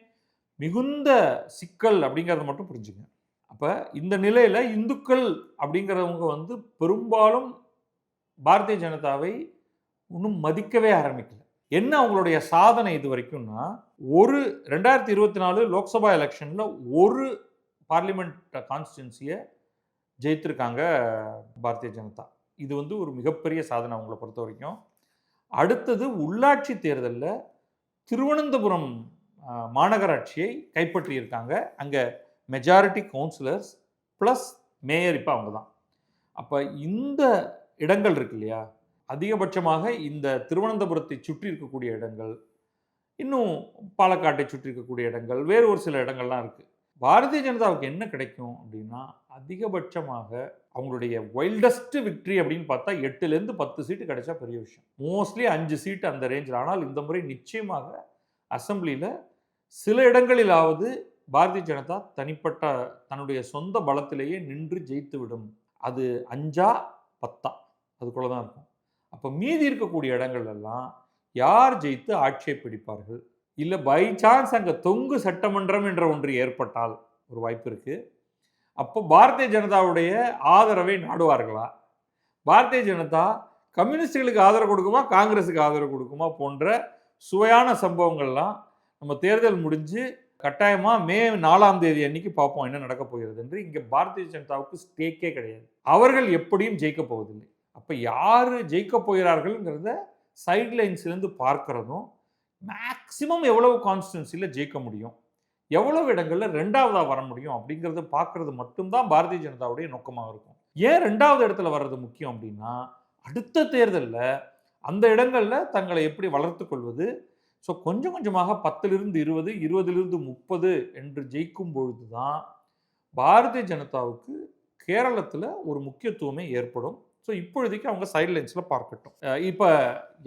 மிகுந்த சிக்கல் அப்படிங்கிறத மட்டும் புரிஞ்சுங்க. அப்போ இந்த நிலையில் இந்துக்கள் அப்படிங்கிறவங்க வந்து பெரும்பாலும் பாரதிய ஜனதாவை இன்னும் மதிக்கவே ஆரம்பிக்கல. என்ன அவங்களுடைய சாதனை இது வரைக்கும்னா, 2024 லோக்சபா எலெக்ஷனில் ஒரு பார்லிமெண்ட் கான்ஸ்டிடுவன்சியை ஜெயித்திருக்காங்க பாரதிய ஜனதா. இது வந்து ஒரு மிகப்பெரிய சாதனை அவங்கள பொறுத்த வரைக்கும். அடுத்தது உள்ளாட்சி தேர்தலில் திருவனந்தபுரம் மாநகராட்சியை கைப்பற்றியிருக்காங்க. அங்கே மெஜாரிட்டி கவுன்சிலர்ஸ் ப்ளஸ் மேயர் இப்போ அவங்க தான். அப்போ இந்த இடங்கள் இருக்கு இல்லையா, அதிகபட்சமாக இந்த திருவனந்தபுரத்தை சுற்றி இருக்கக்கூடிய இடங்கள், இன்னும் பாலக்காட்டை சுற்றி இருக்கக்கூடிய இடங்கள், வேறு ஒரு சில இடங்கள்லாம் இருக்குது. பாரதிய ஜனதாவுக்கு என்ன கிடைக்கும் அப்படின்னா, அதிகபட்சமாக அவங்களுடைய வைல்டஸ்ட் விக்டரி அப்படின்னு பார்த்தா 8லேருந்து 10 சீட்டு கிடைச்சா பெரிய விஷயம். மோஸ்ட்லி 5 சீட்டு அந்த ரேஞ்சில். ஆனால் இந்த முறை நிச்சயமாக அசெம்பிளியில் சில இடங்களிலாவது பாரதிய ஜனதா தனிப்பட்ட தன்னுடைய சொந்த பலத்திலேயே நின்று ஜெயித்து விடும். அது 5ஆ 10ஆ அதுக்குள்ள தான் இருக்கும். அப்போ மீதி இருக்கக்கூடிய இடங்கள் எல்லாம் யார் ஜெயித்து ஆட்சியை பிடிப்பார்கள், இல்லை பை சான்ஸ் அங்கே தொங்கு சட்டமன்றம் என்ற ஒன்று ஏற்பட்டால் ஒரு வாய்ப்பு இருக்கு. அப்போ பாரதிய ஜனதாவுடைய ஆதரவை நாடுவார்களா, பாரதிய ஜனதா கம்யூனிஸ்டுகளுக்கு ஆதரவு கொடுக்குமா காங்கிரஸுக்கு ஆதரவு கொடுக்குமா போன்ற சுவையான சம்பவங்கள்லாம் நம்ம தேர்தல் முடிஞ்சு கட்டாயமா மே 4ஆம் தேதி அன்னைக்கு பார்ப்போம் என்ன நடக்க போகிறது என்று. இங்கே பாரதிய ஜனதாவுக்கு ஸ்டேக்கே கிடையாது. அவர்கள் எப்படியும் ஜெயிக்க போவதில்லை. அப்போ யார் ஜெயிக்க போகிறார்கள்ங்கிறத சைட்லைன்ஸ்லேருந்து பார்க்கறதும், மேக்சிமம் எவ்வளவு கான்ஸ்டிடன்சியில் ஜெயிக்க முடியும், எவ்வளவு இடங்களில் 2ஆவதா வர முடியும் அப்படிங்கிறத பார்க்கறது மட்டும்தான் பாரதிய ஜனதாவுடைய நோக்கமாக இருக்கும். ஏன் 2ஆவது இடத்துல வர்றது முக்கியம் அப்படின்னா, அடுத்த தேர்தலில் அந்த இடங்களில் தங்களை எப்படி வளர்த்து கொள்வது. ஸோ கொஞ்சம் கொஞ்சமாக 10லிருந்து 20, 20லிருந்து 30 என்று ஜெயிக்கும் பொழுது தான் பாரதிய ஜனதாவுக்கு கேரளத்தில் ஒரு முக்கியத்துவமே ஏற்படும். ஸோ இப்பொழுதைக்கு அவங்க சைட்லைன்ஸில் பார்க்கட்டும். இப்போ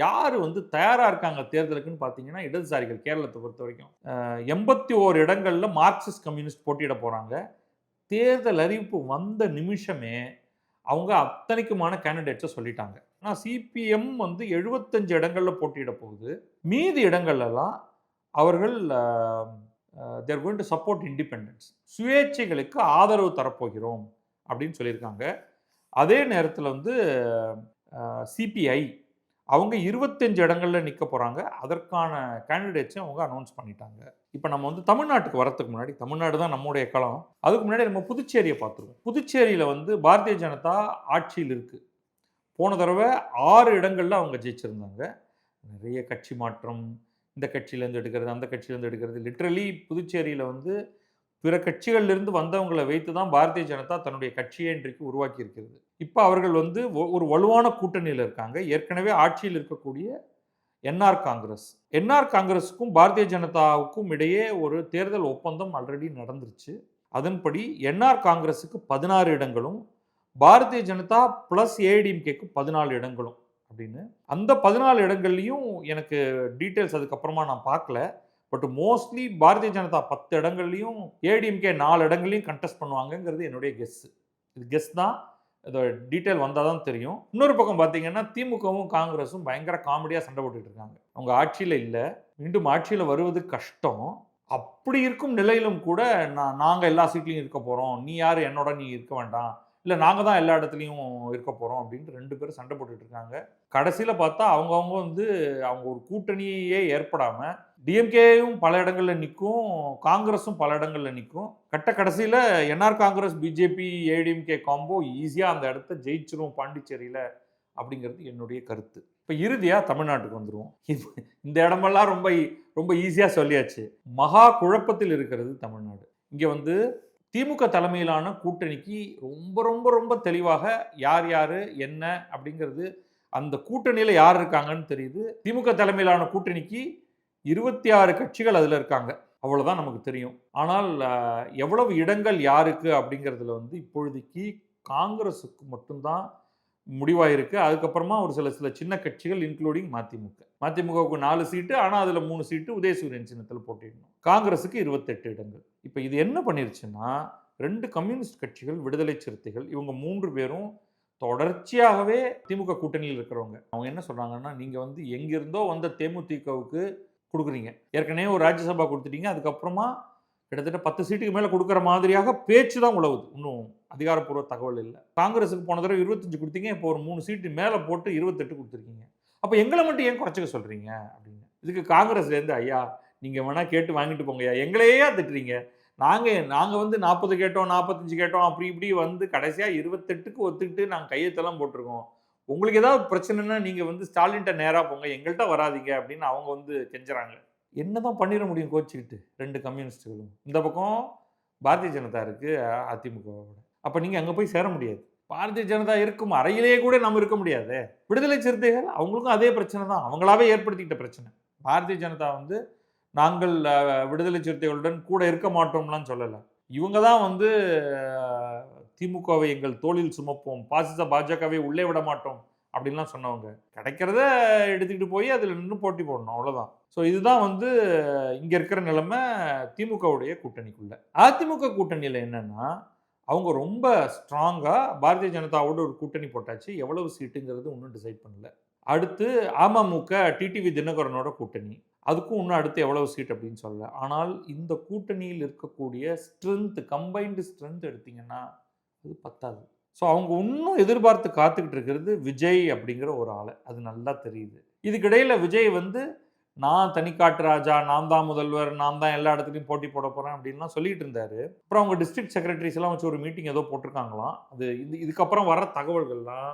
யார் தயாராக இருக்காங்க தேர்தலுக்குன்னு பார்த்தீங்கன்னா, இடதுசாரிகள் கேரளத்தை பொறுத்த வரைக்கும் 81 இடங்களில் மார்க்சிஸ்ட் கம்யூனிஸ்ட் போட்டியிட போகிறாங்க. தேர்தல் அறிவிப்பு வந்த நிமிஷமே அவங்க அத்தனைக்குமான கேண்டிடேட்ஸை சொல்லிட்டாங்க. ஆனால் சிபிஎம் 75 இடங்களில் போட்டியிட போகுது. மீதி இடங்கள்லாம் அவர்கள் there going to support independents, சுயேட்சைகளுக்கு ஆதரவு தரப்போகிறோம் அப்படின்னு சொல்லியிருக்காங்க. அதே நேரத்தில் சிபிஐ அவங்க 25 இடங்களில் நிற்க போகிறாங்க. அதற்கான கேண்டிடேட்ஸையும் அவங்க அனௌன்ஸ் பண்ணிட்டாங்க. இப்போ நம்ம தமிழ்நாட்டுக்கு வரத்துக்கு முன்னாடி, தமிழ்நாடு தான் நம்முடைய களம், அதுக்கு முன்னாடி நம்ம புதுச்சேரியை பார்த்துருவோம். புதுச்சேரியில் பாரதிய ஜனதா ஆட்சியில் இருக்குது. போன தடவை 6 இடங்களில் அவங்க ஜெயிச்சிருந்தாங்க. நிறைய கட்சி மாற்றம், இந்த கட்சியிலேருந்து எடுக்கிறது, அந்த கட்சியிலேருந்து எடுக்கிறது, லிட்ரலி புதுச்சேரியில் பிற கட்சிகளிலிருந்து வந்தவங்களை வைத்து தான் பாரதிய ஜனதா தன்னுடைய கட்சியை இன்றைக்கு உருவாக்கி இருக்கிறது. இப்போ அவர்கள் ஒரு வலுவான கூட்டணியில் இருக்காங்க. ஏற்கனவே ஆட்சியில் இருக்கக்கூடிய என்ஆர் காங்கிரஸுக்கும் பாரதிய ஜனதாவுக்கும் இடையே ஒரு தேர்தல் ஒப்பந்தம் ஆல்ரெடி நடந்துருச்சு. அதன்படி என்ஆர் காங்கிரஸுக்கு 16 இடங்களும், பாரதிய ஜனதா பிளஸ் ஏடிஎம்கேக்கு 14 இடங்களும் அப்படின்னு. அந்த 14 இடங்கள்லையும் எனக்கு டீட்டெயில்ஸ் அதுக்கப்புறமா நான் பார்க்கல. பட் மோஸ்ட்லி பாரதிய ஜனதா 10 இடங்கள்லையும், ஏடிஎம்கே 4 இடங்கள்லையும் கண்டெஸ்ட் பண்ணுவாங்கங்கிறது என்னுடைய கெஸ். இது கெஸ் தான், இதோட டீட்டெயில் வந்தால் தான் தெரியும். இன்னொரு பக்கம் பார்த்தீங்கன்னா, திமுகவும் காங்கிரஸும் பயங்கர காமெடியாக சண்டை போட்டுட்டு இருக்காங்க. அவங்க ஆட்சியில் இல்லை, மீண்டும் ஆட்சியில் வருவது கஷ்டம். அப்படி இருக்கும் நிலையிலும் கூட நாங்கள் எல்லா சீட்லையும் இருக்க போகிறோம், நீ யார் என்னோட நீ இருக்க வேண்டாம், இல்லை நாங்கள் தான் எல்லா இடத்துலையும் இருக்க போகிறோம் அப்படின்ட்டு 2 பேரும் சண்டை போட்டுட்டு இருக்காங்க. கடைசியில் பார்த்தா அவங்கவுங்க அவங்க ஒரு கூட்டணியே ஏற்படாமல் டிஎம்கேயும் பல இடங்களில் நிற்கும், காங்கிரஸும் பல இடங்களில் நிற்கும். கடைசியில் NR Congress BJP ADMK combo ஈஸியாக அந்த இடத்த ஜெயிச்சிரும் பாண்டிச்சேரியில் அப்படிங்கிறது என்னுடைய கருத்து. இப்போ இறுதியாக தமிழ்நாட்டுக்கு வந்துடுவோம். இந்த இடமெல்லாம் ரொம்ப ரொம்ப ஈஸியாக சொல்லியாச்சு. மகா குழப்பத்தில் இருக்கிறது தமிழ்நாடு. இங்கே திமுக தலைமையிலான கூட்டணிக்கு ரொம்ப ரொம்ப ரொம்ப தெளிவாக யார் யார் என்ன அப்படிங்கிறது, அந்த கூட்டணியில் யார் இருக்காங்கன்னு தெரியுது. திமுக தலைமையிலான கூட்டணிக்கு 26 கட்சிகள் அதில் இருக்காங்க, அவ்வளோதான் நமக்கு தெரியும். ஆனால் எவ்வளவு இடங்கள் யாருக்கு அப்படிங்கிறதுல இப்பொழுதைக்கு காங்கிரஸுக்கு மட்டும்தான் முடிவாயிருக்கு. அதுக்கப்புறமா ஒரு சில சின்ன கட்சிகள் இன்க்ளூடிங் மதிமுகவுக்கு 4 சீட்டு, ஆனால் அதில் 3 சீட்டு உதயசூரியன் சின்னத்தில் போட்டிடணும். காங்கிரஸுக்கு 28 இடங்கள். இப்போ இது என்ன பண்ணிருச்சுன்னா, 2 கம்யூனிஸ்ட் கட்சிகள், விடுதலை சிறுத்தைகள், இவங்க 3 பேரும் தொடர்ச்சியாகவே திமுக கூட்டணியில் இருக்கிறவங்க. அவங்க என்ன சொல்றாங்கன்னா, நீங்க எங்கிருந்தோ வந்த தேமுதிகவுக்கு கொடுக்குறீங்க, ஏற்கனவே ஒரு ராஜ்யசபா கொடுத்துட்டீங்க, அதுக்கப்புறமா கிட்டத்தட்ட 10 சீட்டுக்கு மேலே கொடுக்குற மாதிரியாக பேச்சு தான் உழவுது, இன்னும் அதிகாரப்பூர்வ தகவல் இல்லை. காங்கிரஸுக்கு போன தடவை 25 கொடுத்தீங்க, இப்போ ஒரு 3 சீட்டு மேலே போட்டு 28 கொடுத்துருக்கீங்க. அப்போ எங்களை மட்டும் ஏன் குறைச்சிக்க சொல்கிறீங்க அப்படின்னு. இதுக்கு காங்கிரஸ்லேருந்து, ஐயா நீங்கள் வேணால் கேட்டு வாங்கிட்டு போங்கய்யா, எங்களையே திட்டுறீங்க, நாங்கள் 40 கேட்டோம், 45 கேட்டோம், அப்படி இப்படி கடைசியாக 28க்கு ஒத்துக்கிட்டு நாங்கள் கையெழுத்தெல்லாம் போட்டிருக்கோம். உங்களுக்கு ஏதாவது பிரச்சனைன்னா நீங்கள் ஸ்டாலின்கிட்ட நேராக போங்க, எங்கள்கிட்ட வராதிங்க அப்படின்னு அவங்க கெஞ்சுறாங்க. என்னதான் பண்ணிட முடியும் கோச்சிக்கிட்டு 2 கம்யூனிஸ்டுகளும்? இந்த பக்கம் பாரதிய ஜனதா இருக்குது அதிமுகவோட. அப்போ நீங்கள் அங்கே போய் சேர முடியாது. பாரதிய ஜனதா இருக்கும் அறையிலேயே கூட நம்ம இருக்க முடியாது. விடுதலை சிறுத்தைகள் அவங்களுக்கும் அதே பிரச்சனை தான், அவங்களாவே ஏற்படுத்திக்கிட்ட பிரச்சனை. பாரதிய ஜனதா நாங்கள் விடுதலை சிறுத்தைகளுடன் கூட இருக்க மாட்டோம்லாம் சொல்லலை. இவங்க தான் வந்து திமுகவை எங்கள் தோளில் சுமப்போம், பாசிச பாஜகவை உள்ளே விட மாட்டோம் அப்படின்லாம் சொன்னவங்க. கிடைக்கிறத எடுத்துக்கிட்டு போய் அதில் நின்று போட்டி போடணும், அவ்வளோதான். ஸோ இதுதான் வந்து இங்கே இருக்கிற நிலைமை திமுகவுடைய கூட்டணிக்குள்ள. அதிமுக கூட்டணியில் என்னன்னா, அவங்க ரொம்ப ஸ்ட்ராங்காக பாரதிய ஜனதாவோட ஒரு கூட்டணி போட்டாச்சு. எவ்வளவு சீட்டுங்கிறது இன்னும் டிசைட் பண்ணல. அடுத்து அமமுக டிடிவி தினகரனோட கூட்டணி. அதுக்கும் இன்னும் அடுத்து எவ்வளவு சீட் அப்படின்னு சொல்லல. ஆனால் இந்த கூட்டணியில் இருக்கக்கூடிய ஸ்ட்ரென்த், கம்பைன்டு ஸ்ட்ரென்த் எடுத்தீங்கன்னா அது பத்தாது. ஸோ அவங்க இன்னும் எதிர்பார்த்து காத்துக்கிட்டு இருக்கிறது விஜய் அப்படிங்கிற ஒரு ஆளை. அது நல்லா தெரியுது. இதுக்கிடையில் விஜய் வந்து நான் தனிக்காட்டு ராஜா, நான் தான் முதல்வர், நான் தான் எல்லா இடத்துலையும் போட்டி போட போகிறேன் அப்படின்லாம் சொல்லிட்டு இருந்தாரு. அப்புறம் அவங்க டிஸ்ட்ரிக்ட் செக்ரட்டரிஸ் எல்லாம் வச்சு ஒரு மீட்டிங் ஏதோ போட்டிருக்காங்களாம். அது இதுக்கப்புறம் வர தகவல்கள்லாம்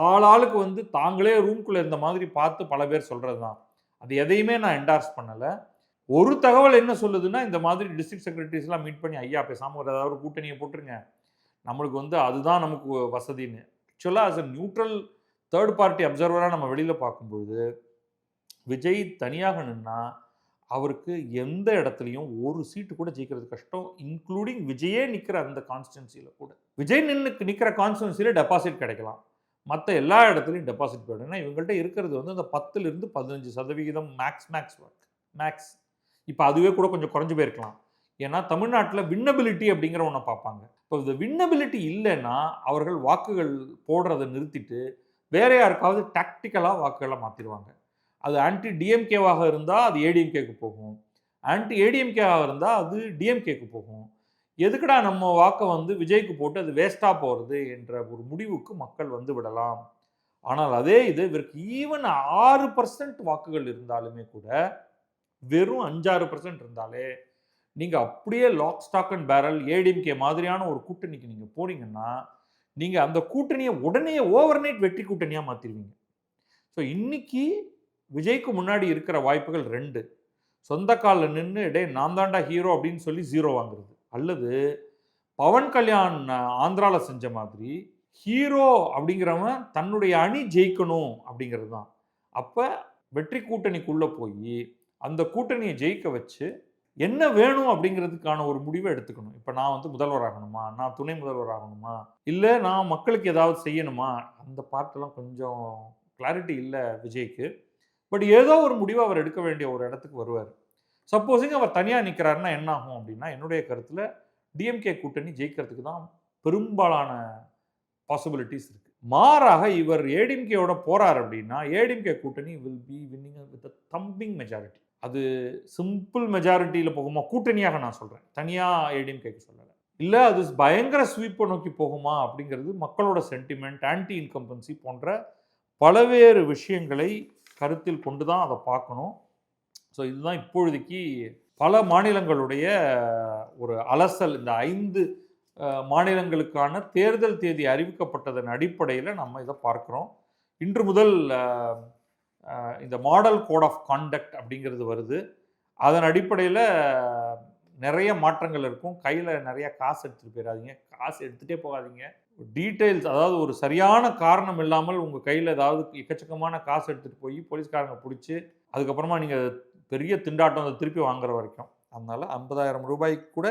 ஆளாளுக்கு வந்து தாங்களே ரூம்குள்ளே இருந்த மாதிரி பார்த்து பல பேர் சொல்கிறது தான். அது எதையுமே நான் என்டார்ஸ் பண்ணலை. ஒரு தகவல் என்ன சொல்லுதுன்னா, இந்த மாதிரி டிஸ்ட்ரிக்ட் செக்ரட்டரிஸ்லாம் மீட் பண்ணி ஐயா பேசாமல் ஒரு ஏதாவது ஒரு கூட்டணியை போட்டுருங்க, நம்மளுக்கு வந்து அதுதான் நமக்கு வசதின்னு. ஆக்சுவலாக as a neutral third party அப்சர்வராக நம்ம வெளியில் பார்க்கும்போது விஜய் தனியாக நின்னா அவருக்கு எந்த இடத்துலையும் ஒரு சீட்டு கூட ஜெயிக்கிறது கஷ்டம். இன்க்ளூடிங் விஜயே நிற்கிற அந்த கான்ஸ்டிடன்சியில் கூட. விஜய் நிற்கிற கான்ஸ்டிடன்சியில் டெபாசிட் கிடைக்கலாம். மற்ற எல்லா இடத்துலையும் டெபாசிட் போயிடும். ஏன்னா இவங்கள்ட்ட இருக்கிறது வந்து அந்த 10% 15% மேக்ஸ் ஒர்க் மேக்ஸ். இப்போ அதுவே கூட கொஞ்சம் குறைஞ்சு போயிருக்கலாம். ஏன்னா தமிழ்நாட்டில் வின்னபிலிட்டி அப்படிங்கிற ஒன்றை பார்ப்பாங்க. இப்போ இந்த வின்னபிலிட்டி இல்லைன்னா அவர்கள் வாக்குகள் போடுறதை நிறுத்திட்டு வேற யாருக்காவது டாக்டிக்கலாக வாக்குகளை மாற்றிடுவாங்க. அது ஆன்டி டிஎம்கேவாக இருந்தால் அது ஏடிஎம்கேக்கு போகும், ஆன்டி ஏடிஎம்கேவாக இருந்தால் அது டிஎம்கேக்கு போகும். எதுக்குடா நம்ம வாக்கை வந்து விஜய்க்கு போட்டு அது வேஸ்ட்டாக போகிறது என்ற ஒரு முடிவுக்கு மக்கள் வந்து விடலாம். ஆனால் அதே இது இவருக்கு ஈவன் 6% வாக்குகள் இருந்தாலுமே கூட, வெறும் 5-6% இருந்தாலே நீங்கள் அப்படியே lock stock and barrel ADMK மாதிரியான ஒரு கூட்டணிக்கு நீங்கள் போனீங்கன்னா நீங்கள் அந்த கூட்டணியை உடனே ஓவர் நைட் வெற்றி கூட்டணியாக மாற்றிடுவீங்க. ஸோ இன்னைக்கு விஜய்க்கு முன்னாடி இருக்கிற வாய்ப்புகள் 2. சொந்த காலில் நின்று டே நான் தாண்டா ஹீரோ அப்படின்னு சொல்லி 0 வாங்குறது, அல்லது பவன் கல்யாண் ஆந்திராவில் செஞ்ச மாதிரி ஹீரோ அப்படிங்கிறவன் தன்னுடைய அணி ஜெயிக்கணும் அப்படிங்கிறது தான். அப்போ வெற்றி கூட்டணிக்குள்ளே போய் அந்த கூட்டணியை ஜெயிக்க வச்சு என்ன வேணும் அப்படிங்கிறதுக்கான ஒரு முடிவை எடுத்துக்கணும். இப்போ நான் வந்து முதல்வர் ஆகணுமா, நான் துணை முதல்வர் ஆகணுமா, இல்லை நான் மக்களுக்கு ஏதாவது செய்யணுமா, அந்த பார்ட்டெல்லாம் கொஞ்சம் கிளாரிட்டி இல்லை விஜய்க்கு. பட் ஏதோ ஒரு முடிவை அவர் எடுக்க வேண்டிய ஒரு இடத்துக்கு வருவார். சப்போஸிங் அவர் தனியாக நிற்கிறாருன்னா என்ன ஆகும் அப்படின்னா, என்னுடைய கருத்தில் டிஎம்கே கூட்டணி ஜெயிக்கிறதுக்கு தான் பெரும்பாலான பாசிபிலிட்டிஸ் இருக்குது. மாறாக இவர் ஏடிஎம்கேயோட போறார் அப்படின்னா ஏடிஎம்கே கூட்டணி will be winning with thumping majority. அது சிம்பிள் மெஜாரிட்டியில் போகுமா கூட்டணியாக நான் சொல்கிறேன், தனியாக ஏடிஎம்கேக்கு சொல்லலை. இல்லை அது பயங்கர ஸ்வீப்பை நோக்கி போகுமா அப்படிங்கிறது மக்களோட சென்டிமெண்ட், ஆன்டி இன்கம்பன்சி போன்ற பலவேறு விஷயங்களை கருத்தில் கொண்டு தான் அதை பார்க்கணும். ஸோ இதுதான் இப்பொழுதைக்கு பல மாநிலங்களுடைய ஒரு அலசல். இந்த 5 மாநிலங்களுக்கான தேர்தல் தேதி அறிவிக்கப்பட்டதன் அடிப்படையில் நம்ம இதை பார்க்குறோம். இன்று முதல் இந்த மாடல் கோட் ஆஃப் கான்டக்ட் அப்படிங்கிறது வருது. அதன் அடிப்படையில் நிறைய மாற்றங்கள் இருக்கும். கையில் நிறைய காசு எடுத்துகிட்டு போயிடாதீங்க, காசு எடுத்துகிட்டே போகாதீங்க. டீட்டெயில்ஸ், அதாவது ஒரு சரியான காரணம் இல்லாமல் உங்கள் கையில் ஏதாவது எக்கச்சக்கமான காசு எடுத்துகிட்டு போய் போலீஸ்காரங்க பிடிச்சி அதுக்கப்புறமா நீங்கள் பெரிய திண்டாட்டம் அதை திருப்பி வாங்குற வரைக்கும். அதனால் 50,000 ரூபாய்க்கு கூட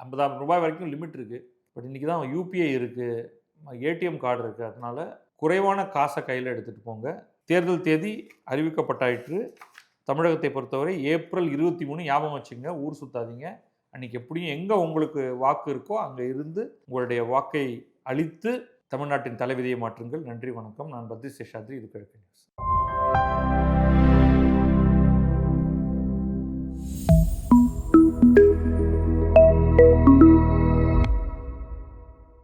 50,000 ரூபாய் வரைக்கும் லிமிட் இருக்குது. பட் இன்றைக்கி தான் யூபிஐ இருக்குது, ஏடிஎம் கார்டு இருக்குது. அதனால் குறைவான காசை கையில் எடுத்துகிட்டு போங்க. தேர்தல் தேதி அறிவிக்கப்பட்டாயிற்று. தமிழகத்தை பொறுத்தவரை ஏப்ரல் 23 ஞாபகம் வச்சுங்க, ஊர் சுற்றாதீங்க. அன்றைக்கி எப்படியும் எங்கே உங்களுக்கு வாக்கு இருக்கோ அங்கே இருந்து உங்களுடைய வாக்கை அளித்து தமிழ்நாட்டின் தலைவிதியை மாற்றுங்கள். நன்றி, வணக்கம். நான் பத்ரி சேஷாத்ரி, இது கிழக்கு நியூஸ்.